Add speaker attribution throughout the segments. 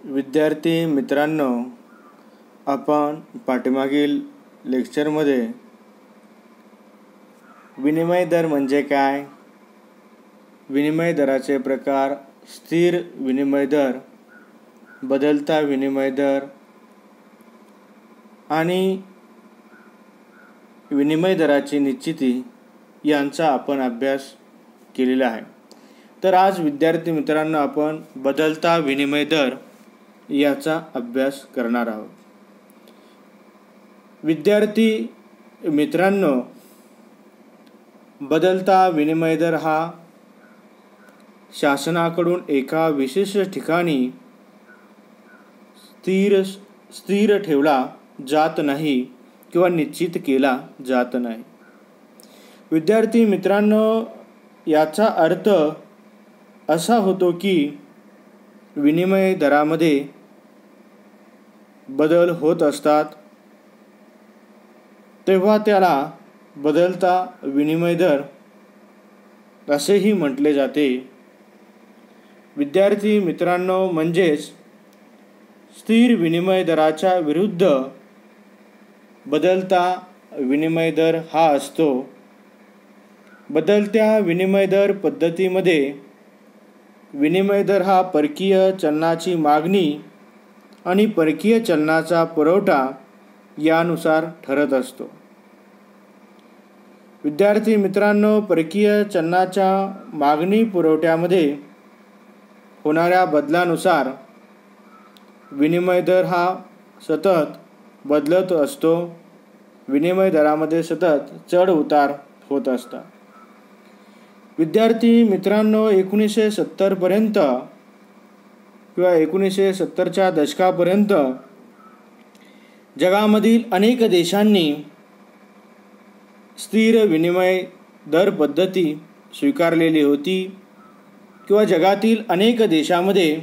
Speaker 1: विद्यार्थी मित्रांनो, आपण पाठीमागील लेक्चरमध्ये विनिमय दर म्हणजे काय, विनिमय दराचे प्रकार, स्थिर विनिमय दर, बदलता विनिमय दर आणि विनिमय दराची निश्चिती यांचा आपण अभ्यास केलेला आहे. तर आज विद्यार्थी मित्रांनो आपण बदलता विनिमय दर याचा अभ्यास करणार आहोत. विद्यार्थी मित्रांनो, बदलता विनिमय दर हा शासनाकडून एका विशिष्ट ठिकाणी स्थिर ठेवला जात नाही किंवा निश्चित केला जात नाही. विद्यार्थी मित्रांनो, याचा अर्थ असा होतो की विनिमय दरामध्ये बदल होत असतात, तेव्हा त्याला बदलता विनिमय दर असेही म्हटले जाते. विद्यार्थी मित्रांनो, म्हणजेच स्थिर विनिमय दराच्या विरुद्ध बदलता विनिमय दर हा असतो. बदलत्या विनिमय दर पद्धतीमध्ये विनिमय दर हा परकीय चलनाची मागणी आणि परकीय चलनाचा पुरवठा यानुसार ठरत असतो. विद्यार्थी मित्रांनो, परकीय चलनाच्या मागणी पुरवठ्यामध्ये होणाऱ्या बदलानुसार विनिमय दर हा सतत बदलत असतो. विनिमय दरामध्ये सतत चढ उतार होत असतात. विद्यार्थी मित्रांनो, 1970 पर्यंत किंवा 1970च्या दशकापर्यंत जगामधील अनेक देशांनी स्थिर विनिमय दर पद्धती स्वीकारलेली होती किंवा जगातील अनेक देशांमध्ये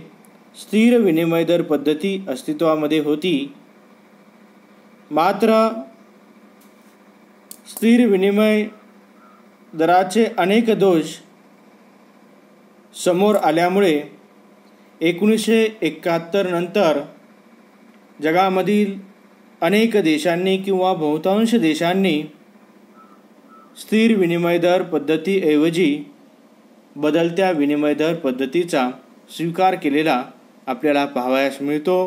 Speaker 1: स्थिर विनिमय दर पद्धती अस्तित्वामध्ये होती. मात्र स्थिर विनिमय दराचे अनेक दोष समोर आल्यामुळे 1971 नंतर जगामधील अनेक देशांनी किंवा बहुतांश देशांनी स्थिर विनिमय दर पद्धतीऐवजी बदलत्या विनिमय दर पद्धतीचा स्वीकार केलेला आपल्याला पाहावयास मिळतो.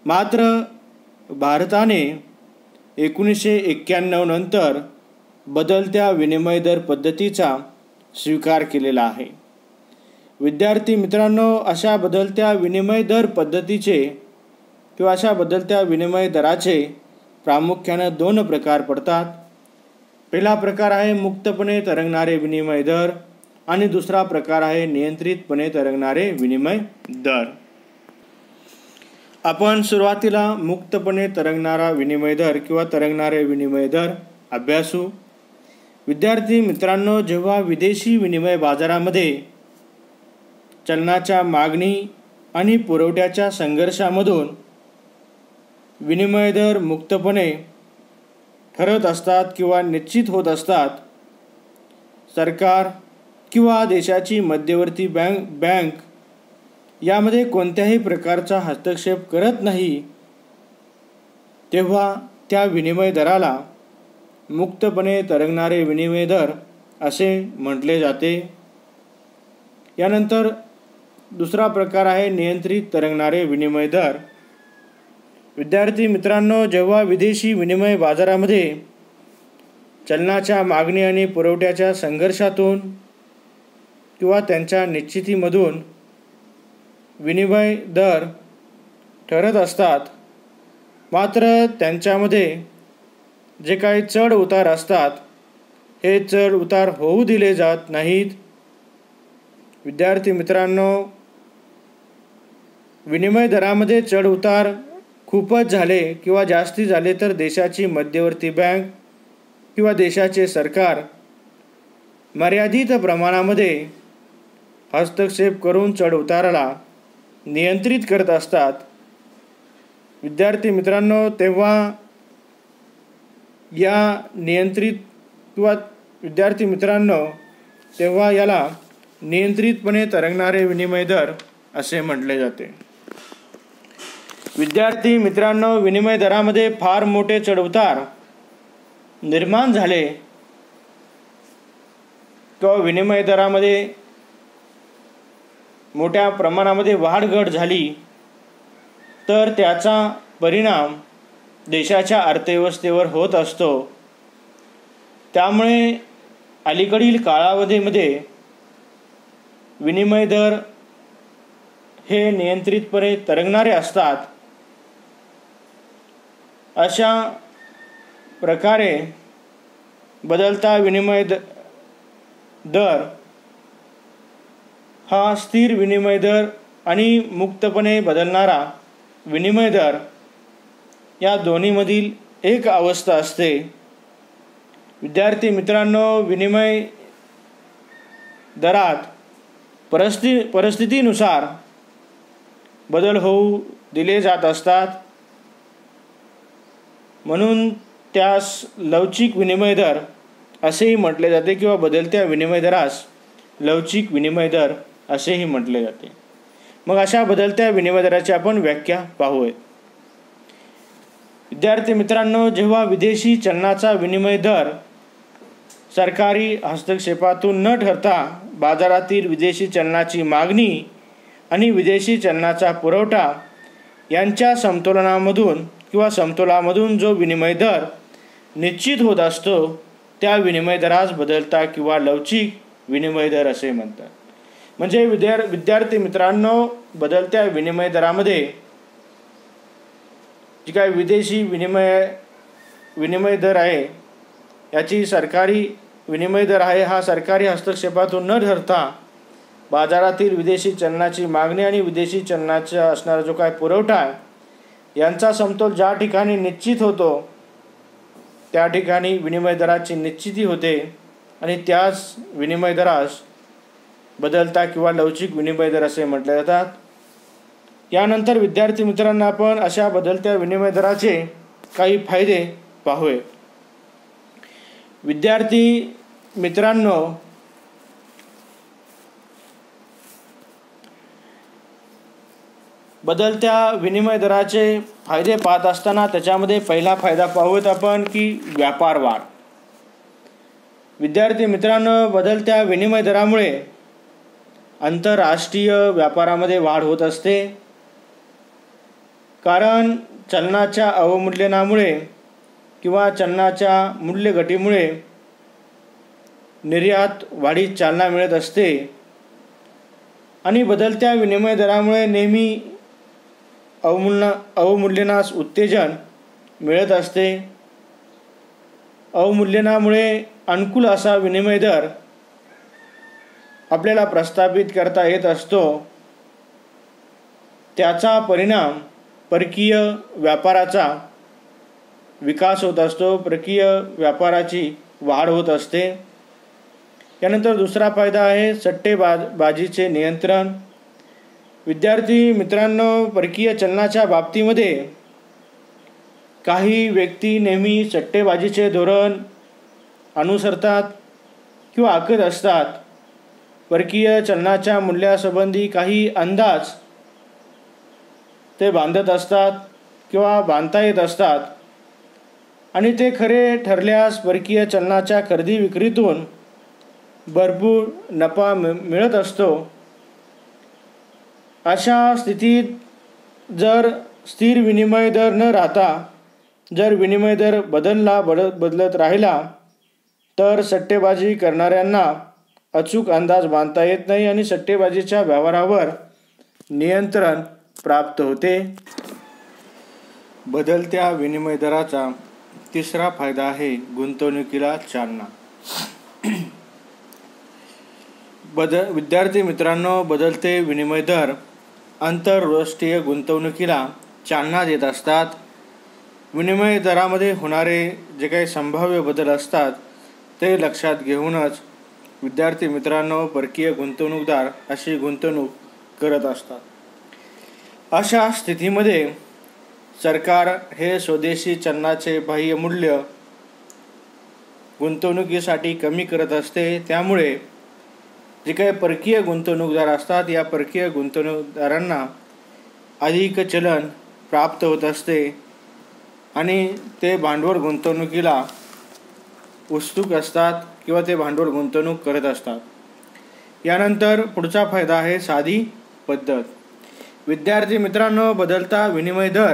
Speaker 1: मात्र भारताने 1991 नंतर बदलत्या विनिमय दर पद्धतीचा स्वीकार केलेला आहे. विद्यार्थी मित्रांनो, अशा बदलत्या विनिमय दर पद्धतीचे किंवा अशा बदलत्या विनिमय दराचे प्रामुख्याने 2 प्रकार पडतात. पहिला प्रकार आहे मुक्तपणे तरंगणारे विनिमय दर आणि दुसरा प्रकार आहे नियंत्रितपणे तरंगणारे विनिमय दर. आपण सुरुवातीला मुक्तपणे तरंगणारा विनिमय दर किंवा तरंगणारे विनिमय दर अभ्यासू. विद्यार्थी मित्रांनो, जेव्हा विदेशी विनिमय बाजारामध्ये चलनाच्या मागणी आणि पुरवठ्याच्या संघर्षामधून विनिमय दर मुक्तपणे ठरत असतात किंवा निश्चित होत असतात, सरकार किंवा देशाची मध्यवर्ती बँक यामध्ये कोणत्याही प्रकारचा हस्तक्षेप करत नाही, तेव्हा त्या विनिमय दराला मुक्तपणे तरंगणारे विनिमय दर असे म्हटले जाते. यानंतर दुसरा प्रकार आहे नियंत्रित तरंगणारे विनिमय दर. विद्यार्थी मित्रांनो, जेव्हा विदेशी विनिमय बाजारामध्ये चलनाच्या मागणी आणि पुरवठ्याच्या संघर्षातून किंवा त्यांच्या निश्चितीमधून विनिमय दर ठरत असतात, मात्र त्यांच्यामध्ये जे काही चढ उतार असतात हे चढ उतार होऊ दिले जात नाहीत. विद्यार्थी मित्रांनो, विनिमय दरामध्ये चढ उतार खूपच झाले किंवा जास्ती झाले तर देशाची मध्यवर्ती बँक किंवा देशाचे सरकार मर्यादित प्रमाणामध्ये हस्तक्षेप करून चढ उताराला नियंत्रित करत असतात. विद्यार्थी मित्रांनो, तेव्हा या नियंत्रित किंवा विद्यार्थी मित्रांनो तेव्हा याला नियंत्रितपणे तरंगणारे विनिमय दर असे म्हटले जाते. विद्यार्थी मित्रांनो, विनिमय दरामध्ये फार मोठे चढउतार निर्माण झाले किंवा विनिमय दरामध्ये मोठ्या प्रमाणामध्ये वाढघट झाली तर त्याचा परिणाम देशाच्या अर्थव्यवस्थेवर होत असतो. त्यामुळे अलीकडील कालावधीमध्ये विनिमय दर हे नियंत्रितपणे तरंगणारे असतात. अशा प्रकारे बदलता विनिमय दर हा स्थिर विनिमय दर आणि मुक्तपणे बदलणारा विनिमय दर या दोन्हीमधील एक अवस्था असते. विद्यार्थी मित्रांनो, विनिमय दरात परिस्थितीनुसार बदल होऊ दिले जात असतात. म्हणून त्यास लवचिक विनिमय दर असेही म्हटले जाते किंवा बदलत्या विनिमय दरास लवचिक विनिमय दर असेही म्हटले जाते. मग अशा बदलत्या विनिमय दराची आपण व्याख्या पाहूया. विद्यार्थी मित्रांनो, जेव्हा विदेशी चलनाचा विनिमय दर सरकारी हस्तक्षेपातून न ठरता बाजारातील विदेशी चलनाची मागणी आणि विदेशी चलनाचा पुरवठा यांच्या समतोलामधून जो विनिमय दर निश्चित होत असतो त्या विनिमय दरास बदलता किंवा लवचिक विनिमय दर असे म्हणतात. म्हणजे विद्यार्थी मित्रांनो, बदलत्या विनिमय दरामध्ये जी काय विदेशी विनिमय दर आहे याची सरकारी विनिमय दर आहे हा सरकारी हस्तक्षेपातून न ठरता बाजारातील विदेशी चलनाची मागणी आणि विदेशी चलनाचा असणारा जो काय पुरवठा आहे यांचा समतोल ज्या ठिकाणी निश्चित होतो त्या ठिकाणी विनिमय दराची निश्चिती होते आणि त्याच विनिमय दरास बदलता किंवा लवचिक विनिमय दर असे म्हटले जातात. यानंतर विद्यार्थी मित्रांनो, आपण अशा बदलत्या विनिमय दराचे काही फायदे पाहूया. विद्यार्थी मित्रांनो, बदलत्या विनिमय दराचे फायदे पाहत असताना त्याच्यामध्ये पहिला फायदा पाहूयात आपण की व्यापार वाढ. विद्यार्थी मित्रांनो, बदलत्या विनिमय दरामुळे आंतरराष्ट्रीय व्यापारामध्ये वाढ होत असते. कारण चलनाच्या अवमूल्यनामुळे किंवा चलनाच्या मूल्यघटीमुळे निर्यात वाढीस चालना मिळत असते आणि बदलत्या विनिमय दरामुळे नेहमी अवमूल्यनास उत्तेजन मिळत असते. अवमूल्यनामुळे अनुकूल असा विनिमय दर आपल्याला प्रस्थापित करता येत असतो. त्याचा परिणाम परकीय व्यापाराचा विकास होत असतो, परकीय व्यापाराची वाढ होत असते. यानंतर दुसरा फायदा आहे सट्टेबाजीचे नियंत्रण. विद्यार्थी मित्रांनो, परकीय चलनाच्या बाबतीमध्ये काही व्यक्ती नेहमी सट्टेबाजीचे धोरण अनुसरतात किंवा आखत असतात. परकीय चलनाच्या मूल्यासंबंधी काही अंदाज ते बांधत असतात किंवा बांधता येत असतात आणि ते खरे ठरल्यास परकीय चलनाच्या खरेदी विक्रीतून भरपूर नफा मिळत असतो. अशा स्थितीत जर स्थिर विनिमय दर न राहता जर विनिमय दर बदलत राहिला तर सट्टेबाजी करणाऱ्यांना अचूक अंदाज बांधता येत नाही आणि सट्टेबाजीच्या व्यवहारावर नियंत्रण प्राप्त होते. बदलत्या विनिमय दराचा तिसरा फायदा आहे गुंतवणुकीला चालना. विद्यार्थी मित्रांनो, बदलते विनिमय दर आंतरराष्ट्रीय गुंतवणुकीला चालना देत असतात. विनिमय दरामध्ये होणारे जे काही संभाव्य बदल असतात ते लक्षात घेऊनच विद्यार्थी मित्रांनो परकीय गुंतवणूकदार अशी गुंतवणूक करत असतात. अशा स्थितीमध्ये सरकार हे स्वदेशी चलनाचे बाह्य मूल्य गुंतवणुकीसाठी कमी करत असते. त्यामुळे जे काही परकीय गुंतवणूकदार असतात या परकीय गुंतवणूकदारांना अधिक चलन प्राप्त होत असते आणि ते भांडवल गुंतवणुकीला उत्सुक असतात किंवा ते भांडवल गुंतवणूक करत असतात. यानंतर पुढचा फायदा आहे साधी पद्धत. विद्यार्थी मित्रांनो, बदलता विनिमय दर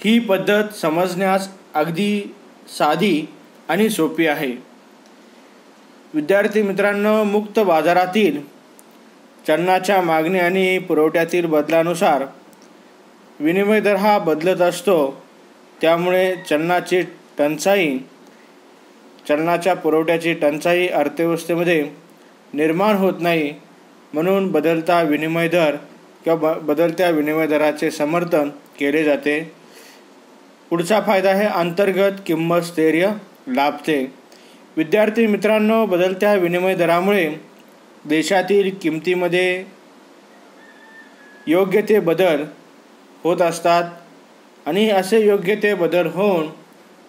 Speaker 1: ही पद्धत समजण्यास अगदी साधी आणि सोपी आहे. विद्यार्थी मित्रांनो, मुक्त बाजारातील चलनाच्या मागणी आणि पुरवठ्यातील बदलानुसार विनिमय दर हा बदलत असतो. त्यामुळे चलनाच्या पुरवठ्याची टंचाई अर्थव्यवस्थेमध्ये निर्माण होत नाही. म्हणून बदलता विनिमय दर किंवा बदलत्या विनिमय दराचे समर्थन केले जाते. पुढचा फायदा आहे अंतर्गत किंमत स्थैर्य लाभते. विद्यार्थी मित्रांनो, बदलत्या विनिमय दरामुळे देशातील किमतीमध्ये योग्य ते बदल होत असतात आणि असे योग्य ते बदल होऊन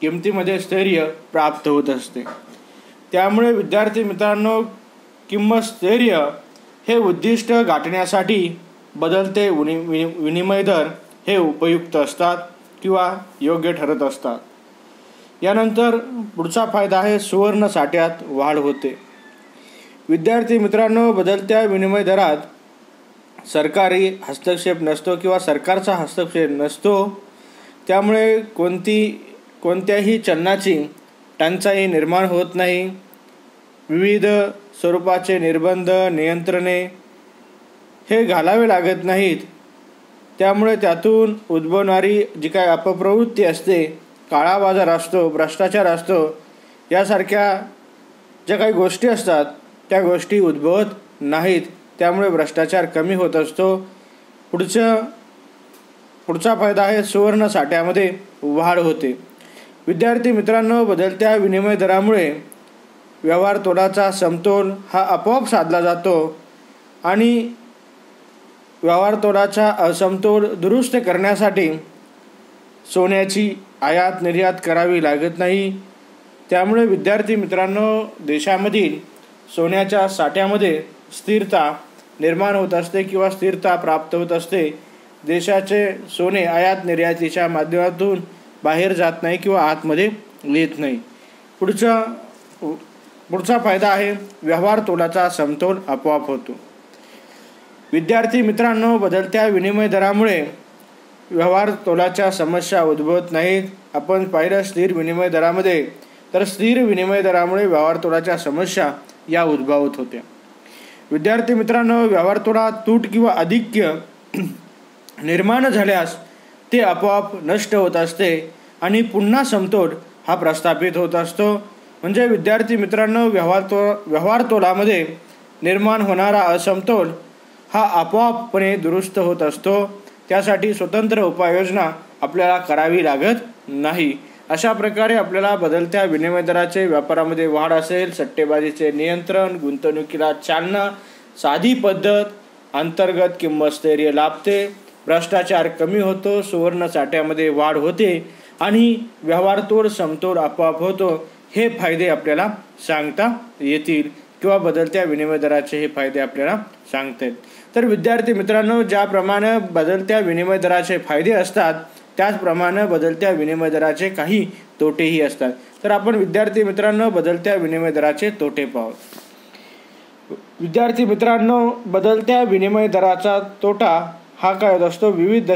Speaker 1: किमतीमध्ये स्थैर्य प्राप्त होत असते. त्यामुळे विद्यार्थी मित्रांनो, किंमत स्थैर्य हे उद्दिष्ट गाठण्यासाठी बदलते विनिमय दर हे उपयुक्त असतात किंवा योग्य ठरत असतात. यानंतर पुढचा फायदा आहे सुवर्ण साठ्यात वाढ होते. विद्यार्थी मित्रांनो, बदलत्या विनिमय दरात सरकारी हस्तक्षेप नसतो किंवा सरकारचा हस्तक्षेप नसतो. त्यामुळे कोणत्याही चलनाची टंचाई निर्माण होत नाही. विविध स्वरूपाचे निर्बंध नियंत्रणे हे घालावे लागत नाहीत. त्यामुळे त्यातून उद्भवणारी जी काही अपप्रवृत्ती असते, काळा बाजार असतो, भ्रष्टाचार असतो, यासारख्या ज्या काही गोष्टी असतात त्या गोष्टी उद्भवत नाहीत. त्यामुळे भ्रष्टाचार कमी होत असतो. पुढचा फायदा आहे सुवर्ण साठ्यामध्ये वाढ होते. विद्यार्थी मित्रांनो, बदलत्या विनिमय दरामुळे व्यवहार तोलाचा समतोल हा आपोआप साधला जातो आणि व्यवहार तोलाचा असमतोल दुरुस्त करण्यासाठी सोन्याची आयात निर्यात करावी लागत नाही. त्यामुळे विद्यार्थी मित्रांनो, देशामधील सोन्याच्या साठ्यामध्ये स्थिरता निर्माण होत असते किंवा स्थिरता प्राप्त होत असते. देशाचे सोने आयात निर्यातीच्या माध्यमातून बाहेर जात नाही किंवा आतमध्ये येत नाही. पुढचा फायदा आहे व्यवहार तोलाचा समतोल आपोआप होतो. विद्यार्थी मित्रांनो, बदलत्या विनिमय दरामुळे व्यवहार तोलाच्या समस्या उद्भवत नाहीत. आपण पाहिलं स्थिर विनिमय दरामध्ये, तर स्थिर विनिमय दरामुळे व्यवहार तोलाच्या समस्या या उद्भवत होत्या. विद्यार्थी मित्रांनो, व्यवहार तोला तूट किंवा अधिक्य निर्माण झाल्यास ते आपोआप नष्ट होत असते आणि पुन्हा समतोल हा प्रस्थापित होत असतो. म्हणजे विद्यार्थी मित्रांनो, व्यवहार तोलामध्ये निर्माण होणारा असमतोल हा आपोआपपणे दुरुस्त होत असतो. त्यासाठी स्वतंत्र उपाययोजना आपल्याला करावी लागत नाही. अशा प्रकारे आपल्याला बदलत्या विनिमय दराचे व्यापारामध्ये वाढ असेल, सट्टेबाजीचे नियंत्रण, गुंतवणुकीला चालना, साधी पद्धत, अंतर्गत किंमत स्थैर्य लाभते, भ्रष्टाचार कमी होतो, सुवर्ण साठ्यामध्ये वाढ होते आणि व्यवहार तोल समतोल आपोआप होतो. हे फायदे आपल्याला सांगता येतील किंवा बदलत्या विनिमय दराचे हे फायदे आपल्याला सांगता येतील. तर विद्यार्थी मित्रांनो, ज्याप्रमाणे बदलत्या विनिमय दराचे फायदे असतात त्याचप्रमाणे बदलत्या विनिमय दराचे काही तोटेही असतात. तर आपण विद्यार्थी मित्रांनो बदलत्या विनिमय दराचे तोटे पाहू. विद्यार्थी मित्रांनो, बदलत्या विनिमय दराचा तोटा हा काय होत असतो, विविध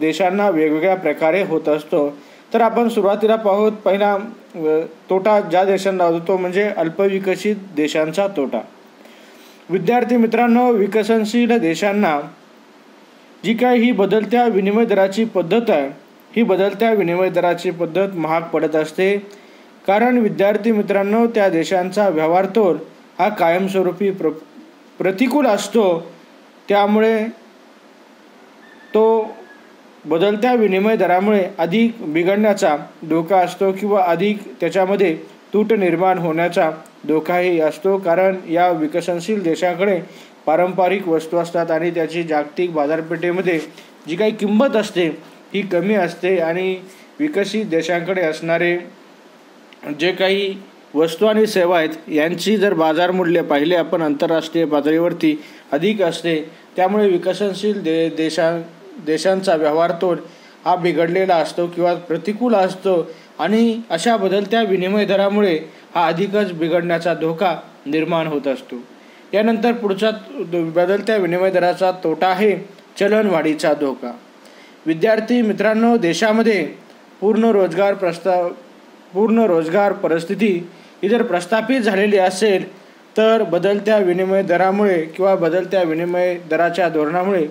Speaker 1: देशांना वेगवेगळ्या प्रकारे होत असतो. तर आपण सुरुवातीला पाहूत, पहिला तोटा ज्या देशांना होतो म्हणजे अल्पविकसित देशांचा तोटा. विद्यार्थी मित्रांनो, विकसनशील देशांना जी काही ही बदलत्या विनिमय दराची पद्धत आहे, ही बदलत्या विनिमय दराची पद्धत महाग पडत असते. कारण विद्यार्थी मित्रांनो, त्या देशांचा व्यवहार तोल हा कायमस्वरूपी प्रतिकूल असतो. त्यामुळे तो बदलत्या विनिमय दरामुळे अधिक बिघडण्याचा धोका असतो किंवा अधिक त्याच्यामध्ये तूट निर्माण होण्याचा धोकाही असतो. कारण या विकसनशील देशाकडे पारंपरिक वस्तू असतात आणि त्याची जागतिक बाजारपेठेमध्ये जी काही किंमत असते ही कमी असते आणि विकसित देशांकडे असणारे जे काही वस्तू आणि सेवा आहेत यांची जर बाजार मूल्य पाहिले आपण आंतरराष्ट्रीय पातळीवरती अधिक असते. त्यामुळे विकसनशील देशांचा व्यवहार तोल हा बिघडलेला असतो किंवा प्रतिकूल असतो आणि अशा बदलत्या विनिमय दरामुळे हा अधिकच बिघडण्याचा धोका निर्माण होत असतो. यानंतर पुढचा बदलत्या विनिमय दराचा तोटा आहे चलनवाढीचा धोका. विद्यार्थी मित्रांनो, देशामध्ये पूर्ण रोजगार परिस्थिती ही जर प्रस्थापित झालेली असेल तर बदलत्या विनिमय दरामुळे किंवा बदलत्या विनिमय दराच्या धोरणामुळे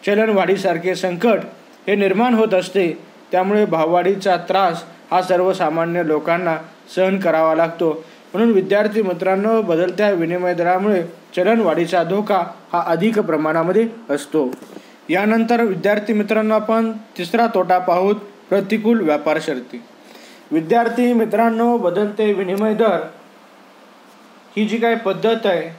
Speaker 1: चलनवाढीसारखे संकट हे निर्माण होत असते. त्यामुळे भाववाढीचा त्रास हा सर्वसामान्य लोकांना सहन करावा लागतो. म्हणून विद्यार्थी मित्रांनो, बदलत्या विनिमय दरामुळे चलनवाढीचा धोका हा अधिक प्रमाणामध्ये असतो. यानंतर विद्यार्थी मित्रांनो, आपण तिसरा तोटा पाहूत, प्रतिकूल व्यापार शर्ती. विद्यार्थी मित्रांनो, बदलते विनिमय दर ही जी काही पद्धत आहे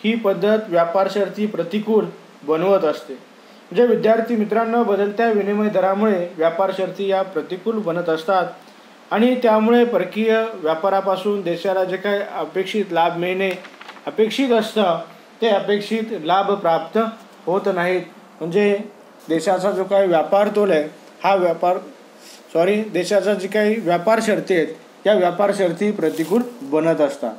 Speaker 1: ही पद्धत व्यापार शर्ती प्रतिकूल बनवत असते. म्हणजे विद्यार्थी मित्रांनो, बदलत्या विनिमय दरामुळे व्यापार शर्ती या प्रतिकूल बनत असतात आणि त्यामुळे परकीय व्यापारापासून देशाला जे काही अपेक्षित लाभ मिळणे अपेक्षित असतं ते अपेक्षित लाभ प्राप्त होत नाहीत. म्हणजे देशाचा जो काही व्यापार तोल आहे हा देशाचा जी काही व्यापार शर्ती आहेत या व्यापार शर्ती प्रतिकूल बनत असतात.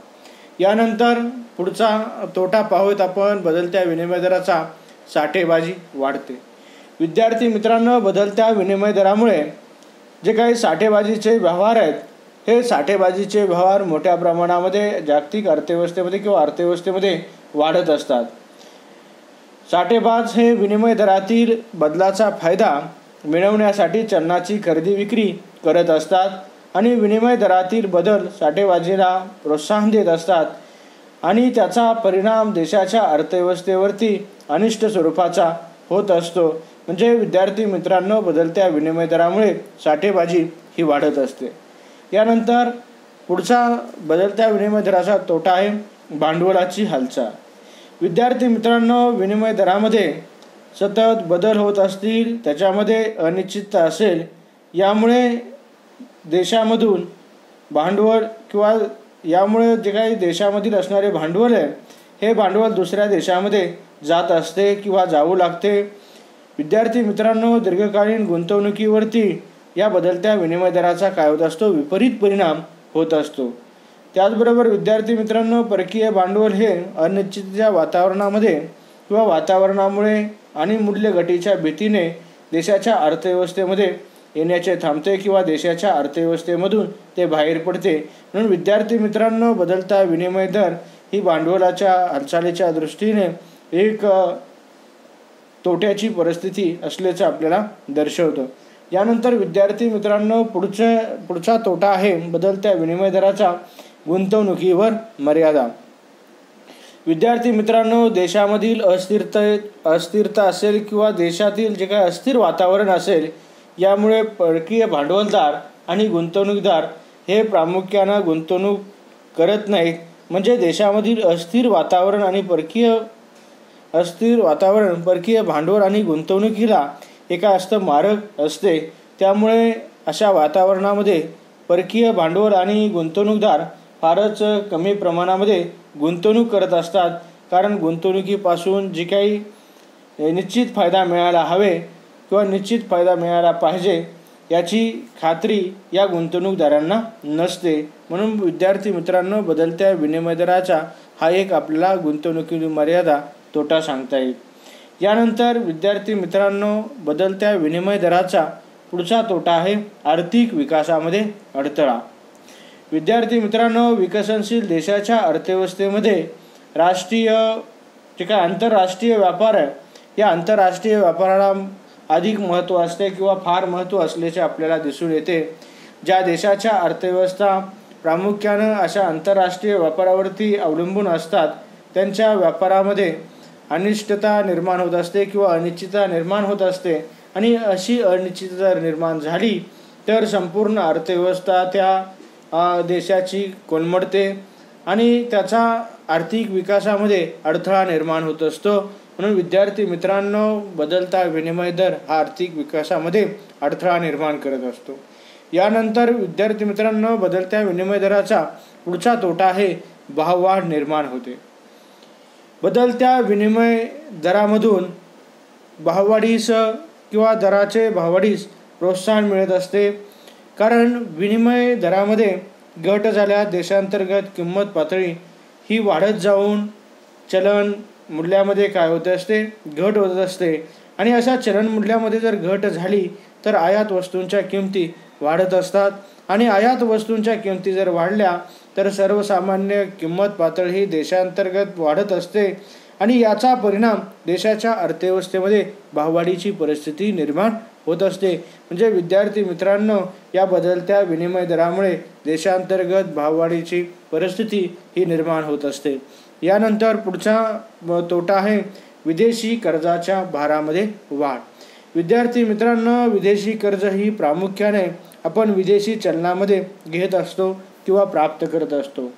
Speaker 1: यानंतर पुढचा तोटा पाहूत आपण, बदलत्या विनिमय दराचा साठेबाजी वाढते. विद्यार्थी मित्रांनो, बदलत्या विनिमय दरामुळे जे काही साठेबाजीचे व्यवहार आहेत हे साठेबाजीचे व्यवहार मोठ्या प्रमाणामध्ये जागतिक अर्थव्यवस्थेमध्ये किंवा अर्थव्यवस्थेमध्ये वाढत असतात. साठेबाज हे विनिमय दरातील बदलाचा फायदा मिळवण्यासाठी चलनाची खरेदी विक्री करत असतात आणि विनिमय दरातील बदल साठेबाजीला प्रोत्साहन देत असतात आणि त्याचा परिणाम देशाच्या अर्थव्यवस्थेवरती अनिष्ट स्वरूपाचा होत असतो. म्हणजे विद्यार्थी मित्रांनो, बदलत्या विनिमय दरामुळे साठेबाजी ही वाढत असते. यानंतर पुढचा बदलत्या विनिमय दराचा तोटा आहे भांडवलाची हालचाल. विद्यार्थी मित्रांनो, विनिमय दरामध्ये सतत बदल होत असतील, त्याच्यामध्ये अनिश्चितता असेल, यामुळे देशामधून भांडवल किंवा यामुळे जे काही देशामधील असणारे भांडवल आहे हे भांडवल दुसऱ्या देशामध्ये जात असते किंवा जाऊ लागते. विद्यार्थी मित्रांनो, दीर्घकालीन गुंतवणुकीवरती या बदलत्या विनिमय दराचा काय होत असतो, विपरीत परिणाम होत असतो. त्याचबरोबर विद्यार्थी मित्रांनो, परकीय भांडवल हे अनिश्चिततेच्या वातावरणामध्ये किंवा वातावरणामुळे आणि मूल्य घटीच्या भीतीने देशाच्या अर्थव्यवस्थेमध्ये येण्याचे थांबते किंवा देशाच्या अर्थव्यवस्थेमधून ते बाहेर पडते. म्हणून विद्यार्थी मित्रांनो, बदलता विनिमय दर ही भांडवलाच्या हालचालीच्या दृष्टीने एक तोट्याची परिस्थिती असल्याचं आपल्याला दर्शवतं. यानंतर विद्यार्थी मित्रांनो, पुढचा तोटा आहे बदलत्या विनिमय दराचा गुंतवणुकीवर मर्यादा. विद्यार्थी मित्रांनो, देशामधील अस्थिरता असेल किंवा देशातील जे काही अस्थिर वातावरण असेल यामुळे परकीय भांडवलदार आणि गुंतवणूकदार हे प्रामुख्यानं गुंतवणूक करत नाहीत. म्हणजे देशामधील अस्थिर वातावरण परकीय भांडवल आणि गुंतवणुकीला एका असतं मारक असते. त्यामुळे अशा वातावरणामध्ये परकीय भांडवल आणि गुंतवणूकदार फारच कमी प्रमाणामध्ये गुंतवणूक करत असतात. कारण गुंतवणुकीपासून जी काही निश्चित फायदा मिळायला हवे किंवा निश्चित फायदा मिळायला पाहिजे याची खात्री या गुंतवणूकदारांना नसते. म्हणून विद्यार्थी मित्रांनो, बदलत्या विनिमय दराचा हा एक आपल्याला गुंतवणुकीची मर्यादा तोटा सांगता येईल. यानंतर विद्यार्थी मित्रांनो, बदलत्या विनिमय दराचा पुढचा तोटा आहे आर्थिक विकासामध्ये अडथळा. विद्यार्थी मित्रांनो, विकसनशील देशाच्या अर्थव्यवस्थेमध्ये जे काय आंतरराष्ट्रीय व्यापार आहे या आंतरराष्ट्रीय व्यापाराला अधिक महत्त्व असते किंवा फार महत्त्व असल्याचे आपल्याला दिसून येते. ज्या देशाच्या अर्थव्यवस्था प्रामुख्यानं अशा आंतरराष्ट्रीय व्यापारावरती अवलंबून असतात त्यांच्या व्यापारामध्ये अनिश्चितता निर्माण होत असते किंवा अनिश्चितता निर्माण होत असते आणि अशी अनिश्चितता निर्माण झाली तर संपूर्ण अर्थव्यवस्था त्या देशाची कोलमडते आणि त्याचा आर्थिक विकासामध्ये अडथळा निर्माण होत असतो. म्हणून विद्यार्थी मित्रांनो, बदलता विनिमय दर हा आर्थिक विकासामध्ये अडथळा निर्माण करत असतो. यानंतर विद्यार्थी मित्रांनो, बदलत्या विनिमय दराचा पुढचा तोटा आहे भाववाढ निर्माण होते. बदलत्या विनिमय दरामधून भाववाढीस किंवा दराचे भाववाढीस प्रोत्साहन मिळत असते, कारण विनिमय दरामध्ये घट झाल्यास देशांतर्गत किंमत पातळी ही वाढत जाऊन चलन मूल्यामध्ये काय होत असते, घट होत असते. आणि अशा चलन मूल्यामध्ये जर घट झाली तर आयात वस्तूंच्या किमती वाढत असतात, आणि आयात वस्तूंच्या किमती जर वाढल्या तर सर्वसामान्य किंमत पातळी ही देशांतर्गत वाढत असते, आणि याचा परिणाम देशाच्या अर्थव्यवस्थेमध्ये भाववाढीची परिस्थिती निर्माण होत असते. म्हणजे विद्यार्थी मित्रांनो, या बदलत्या विनिमय दरामुळे देशांतर्गत भाववाढीची परिस्थिती ही निर्माण होत असते. यानंतर पुढचा तोटा आहे विदेशी कर्जाच्या भारामध्ये वाढ. विद्यार्थी मित्रांनो, विदेशी कर्ज ही प्रामुख्याने आपण विदेशी चलनामध्ये घेत असतो किंवा प्राप्त करत असतो,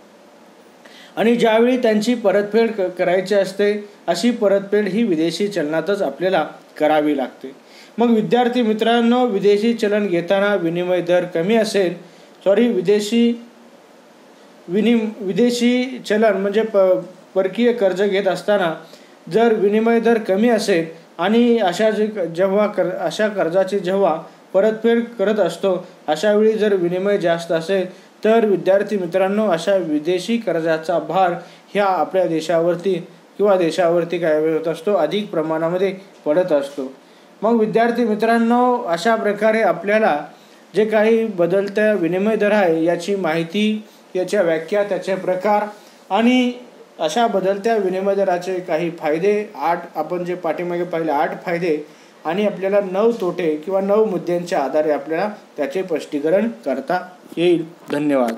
Speaker 1: आणि ज्यावेळी त्यांची परतफेड करायची असते अशी परतफेड ही विदेशी चलनातच आपल्याला करावी लागते. मग विद्यार्थी मित्रांनो, विदेशी चलन घेताना विनिमय दर कमी असेल, विदेशी चलन म्हणजे परकीय कर्ज घेत असताना जर विनिमय दर कमी असेल आणि अशा कर्जाची जेव्हा परतफेड करत असतो अशा वेळी जर विनिमय जास्त असेल तर विद्यार्थी मित्रांनो, अशा विदेशी कर्जाचा भार ह्या आपल्या देशावरती काय होत असतो, अधिक प्रमाणामध्ये पडत असतो. मग विद्यार्थी मित्रांनो, अशा प्रकारे आपल्याला जे काही बदलत्या विनिमय दर आहे याची माहिती, याच्या व्याख्या, त्याचे प्रकार आणि अशा बदलत्या विनिमय दराचे काही फायदे, आपण जे पाठीमागे पाहिले 8 फायदे आणि आपल्याला 9 तोटे किंवा 9 मुद्द्यांच्या आधारे आपल्याला त्याचे स्पष्टीकरण करता येईल. धन्यवाद.